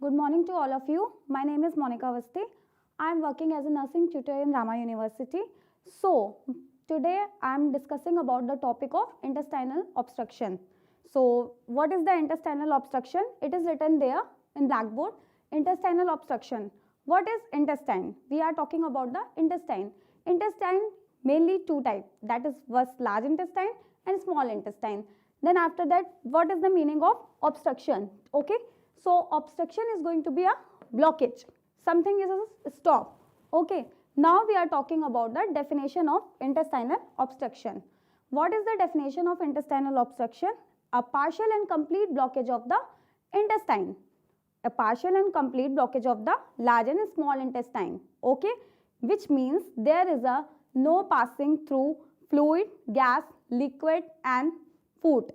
Good morning to all of you. My name is Monica Avasti. I am working as a nursing tutor in Rama University. So, today I am discussing about the topic of intestinal obstruction. So, what is the intestinal obstruction? It is written there in blackboard. Intestinal obstruction. What is intestine? We are talking about the intestine. Intestine mainly two types, that is first large intestine and small intestine. Then after that, what is the meaning of obstruction? Okay. So, obstruction is going to be a blockage. Something is a stop. Okay. Now we are talking about the definition of intestinal obstruction. What is the definition of intestinal obstruction? A partial and complete blockage of the intestine. A partial and complete blockage of the large and small intestine. Okay. Which means there is a no passing through fluid, gas, liquid and food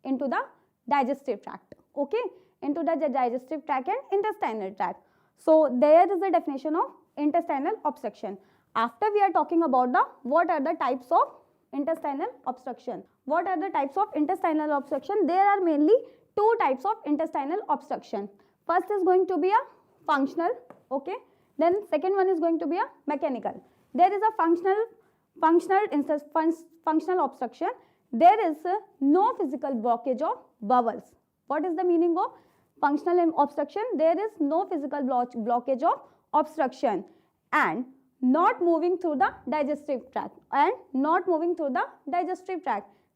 into the digestive tract. Okay. Into the digestive tract and intestinal tract. So, there is the definition of intestinal obstruction. After we are talking about the what are the types of intestinal obstruction. What are the types of intestinal obstruction? There are mainly two types of intestinal obstruction. First is going to be a functional, okay. Then second one is going to be a mechanical. There is a functional obstruction. There is no physical blockage of bowels. What is the meaning of functional obstruction? There is no physical blockage of obstruction and not moving through the digestive tract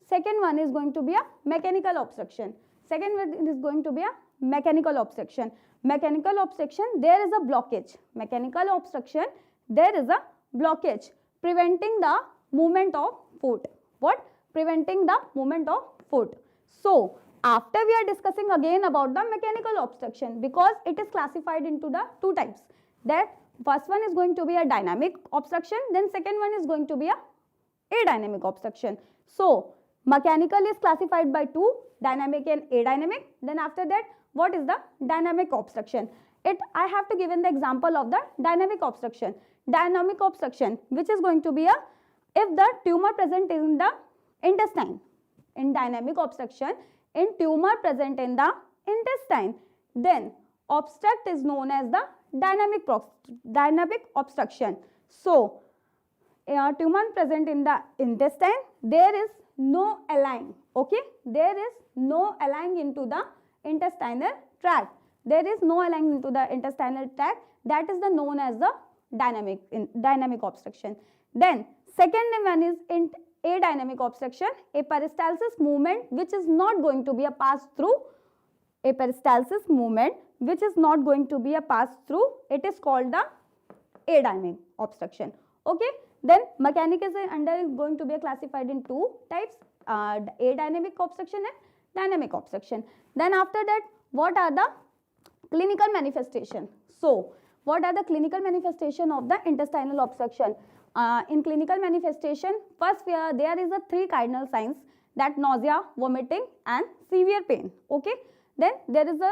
Second one is going to be a mechanical obstruction. Second one is going to be a mechanical obstruction. Mechanical obstruction, there is a blockage. Mechanical obstruction, there is a blockage preventing the movement of food. What? Preventing the movement of food. So, after we are discussing again about the mechanical obstruction, because it is classified into the two types. That first one is going to be a dynamic obstruction, then second one is going to be a adynamic obstruction. So, mechanical is classified by two, dynamic and adynamic. Then after that, what is the dynamic obstruction? I have to give an example of the dynamic obstruction. Dynamic obstruction, which is going to be if the tumor present in the intestine. In dynamic obstruction, in tumor present in the intestine, then obstruct is known as the dynamic obstruction. So, tumor present in the intestine, there is no align, okay. There is no align into the intestinal tract. There is no align into the intestinal tract. That is the known as the dynamic obstruction. Then second one is in adynamic obstruction, a peristalsis movement which is not going to be a pass through. A peristalsis movement which is not going to be a pass through. It is called the adynamic obstruction. Okay. Then mechanic is going to be classified in two types, adynamic obstruction and dynamic obstruction. Then after that, what are the clinical manifestation? So, what are the clinical manifestation of the intestinal obstruction? In clinical manifestation, first there is a three cardinal signs, that nausea, vomiting and severe pain. Okay. Then there is a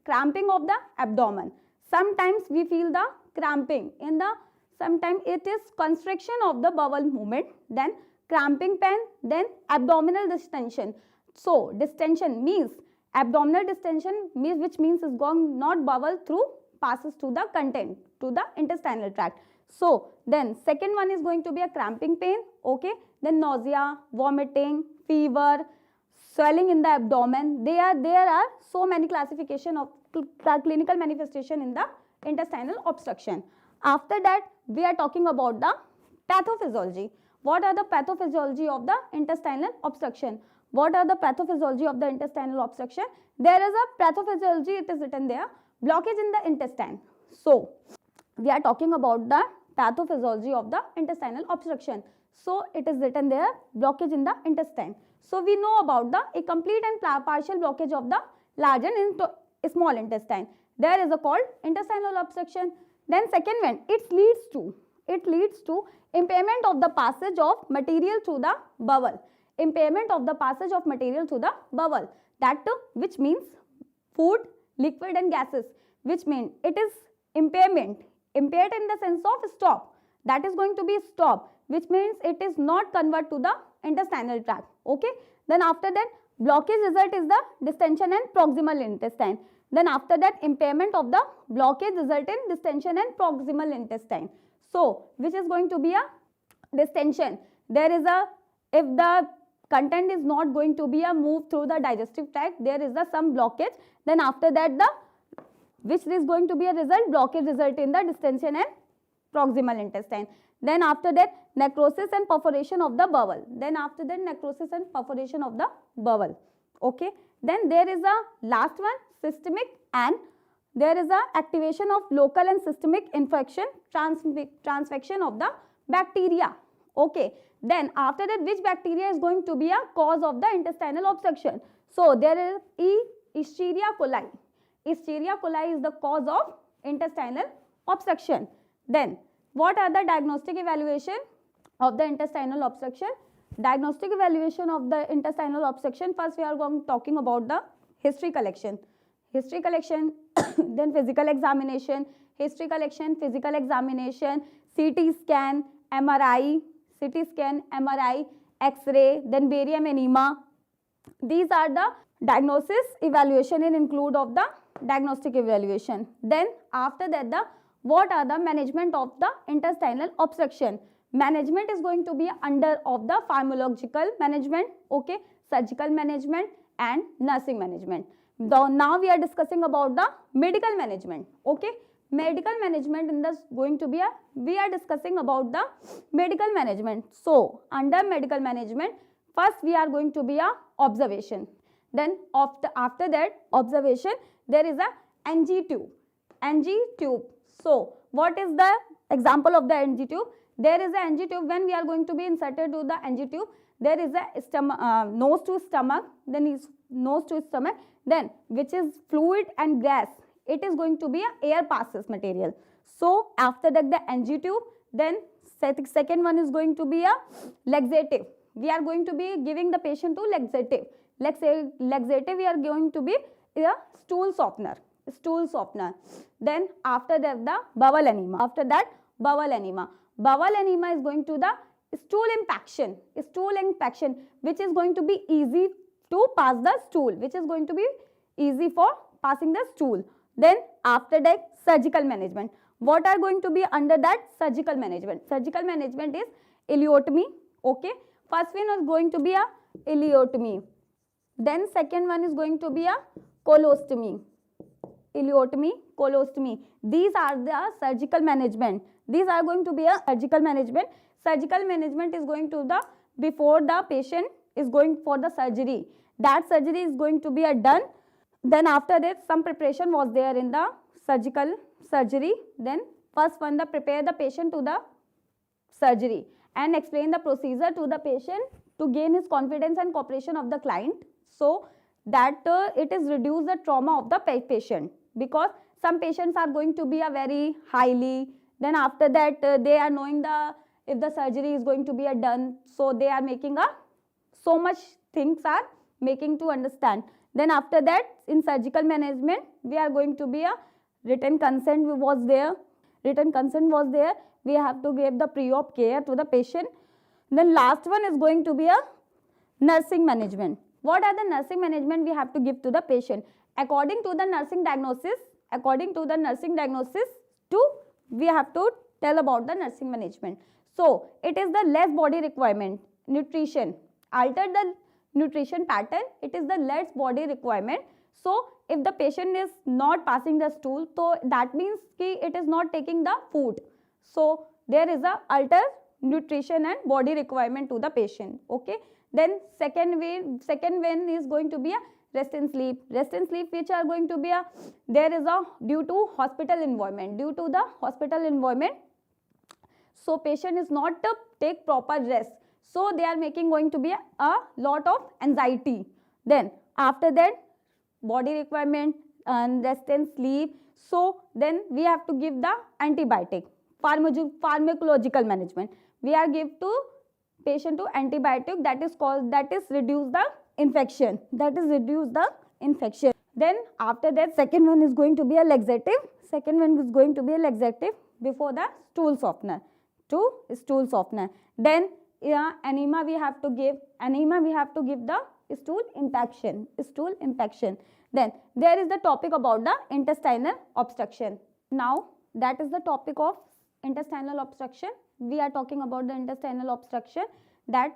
cramping of the abdomen. Sometimes we feel the cramping in the, sometimes it is constriction of the bowel movement, then cramping pain, then abdominal distension. So, distension means abdominal distension means, which means is going not bowel through, passes to the content, to the intestinal tract. So, then second one is going to be a cramping pain, okay. Then nausea, vomiting, fever, swelling in the abdomen. There are so many classification of clinical manifestation in the intestinal obstruction. After that, we are talking about the pathophysiology. What are the pathophysiology of the intestinal obstruction? What are the pathophysiology of the intestinal obstruction? There is a pathophysiology, it is written there, blockage in the intestine. So, we are talking about the pathophysiology of the intestinal obstruction. So, it is written there, blockage in the intestine. So, we know about the a complete and partial blockage of the large and small intestine. There is a called intestinal obstruction. Then second one, it leads to impairment of the passage of material through the bowel. Impairment of the passage of material through the bowel. That which means food, liquid and gases, which mean it is impairment. Impaired in the sense of stop. That is going to be stop, which means it is not convert to the intestinal tract. Okay. Then after that, blockage result is the distension and proximal intestine. Then after that, impairment of the blockage result in distension and proximal intestine. So which is going to be a distension? There is a, if the content is not going to be a move through the digestive tract, there is a some blockage. Then after that, the which is going to be a result? Blockage result in the distension and proximal intestine. Then after that, necrosis and perforation of the bowel. Then after that, necrosis and perforation of the bowel. Okay. Then there is a last one, systemic, and there is a activation of local and systemic infection, transfection of the bacteria. Okay. Then after that, which bacteria is going to be a cause of the intestinal obstruction? So there is Escherichia coli. Escherichia coli is the cause of intestinal obstruction. Then what are the diagnostic evaluation of the intestinal obstruction? Diagnostic evaluation of the intestinal obstruction, first we are talking about the history collection. History collection, then physical examination, history collection, physical examination, CT scan, MRI, X-ray, then barium enema. These are the diagnosis evaluation and include of the diagnostic evaluation. Then after that, the what are the management of the intestinal obstruction? Management is going to be under of the pharmacological management, okay, surgical management and nursing management. Now we are discussing about the medical management, okay. Medical management in this going to be a, we are discussing about the medical management. So under medical management, first we are going to be a observation. Then after that observation, there is a NG tube. So what is the example of the NG tube? There is a NG tube. When we are going to be inserted to the NG tube, there is a stomach, nose to stomach, then is nose to stomach, then which is fluid and gas. It is going to be a air passes material. So after that, the NG tube, then second one is going to be a laxative. We are going to be giving the patient to laxative. Laxative we are going to be a stool softener. Then after that, the bowel enema. After that, bowel enema. Bowel enema is going to the stool impaction, which is going to be easy to pass the stool, which is going to be easy for passing the stool. Then after that, surgical management. What are going to be under that? Surgical management. Surgical management is ileotomy, okay. First one is going to be a ileotomy. Then second one is going to be a colostomy. Ileotomy, colostomy. These are the surgical management. These are going to be a surgical management. Surgical management is going to the, before the patient is going for the surgery. That surgery is going to be a done. Then after that, some preparation was there in the surgical surgery. Then first one, the prepare the patient to the surgery and explain the procedure to the patient to gain his confidence and cooperation of the client. So that it is reduce the trauma of the patient, because some patients are going to be a very highly, then after that they are knowing the, if the surgery is going to be a done, so they are making a, so much things are making to understand. Then after that, in surgical management, we are going to be a written consent was there. We have to give the pre-op care to the patient. Then last one is going to be a nursing management. What are the nursing management we have to give to the patient? According to the nursing diagnosis, we have to tell about the nursing management. So it is the less body requirement, nutrition, alter the nutrition pattern, it is the less body requirement. So if the patient is not passing the stool, so that means it is not taking the food. So there is a alter nutrition and body requirement to the patient, okay. Then second one is going to be a rest and sleep, which are going to be a, there is a due to hospital environment, so patient is not to take proper rest, so they are making going to be a lot of anxiety. Then after that, body requirement and rest and sleep, so then we have to give the antibiotic. Pharmacological management, we are give to patient to antibiotic, that is reduce the infection, Then after that, second one is going to be a laxative, before the stool softener, Then enema we have to give the stool impaction. Then there is the topic about the intestinal obstruction. Now that is the topic of intestinal obstruction. We are talking about the intestinal obstruction. That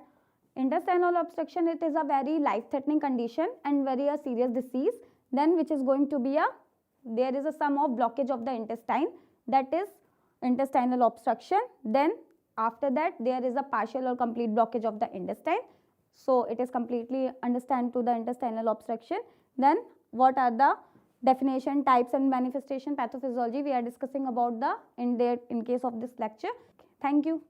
intestinal obstruction, it is a very life-threatening condition and very a serious disease. Then which is going to be there is a sum of blockage of the intestine, that is intestinal obstruction. Then after that there is a partial or complete blockage of the intestine. So it is completely understand to the intestinal obstruction. Then what are the definition, types and manifestation, pathophysiology we are discussing about the in case of this lecture. Thank you.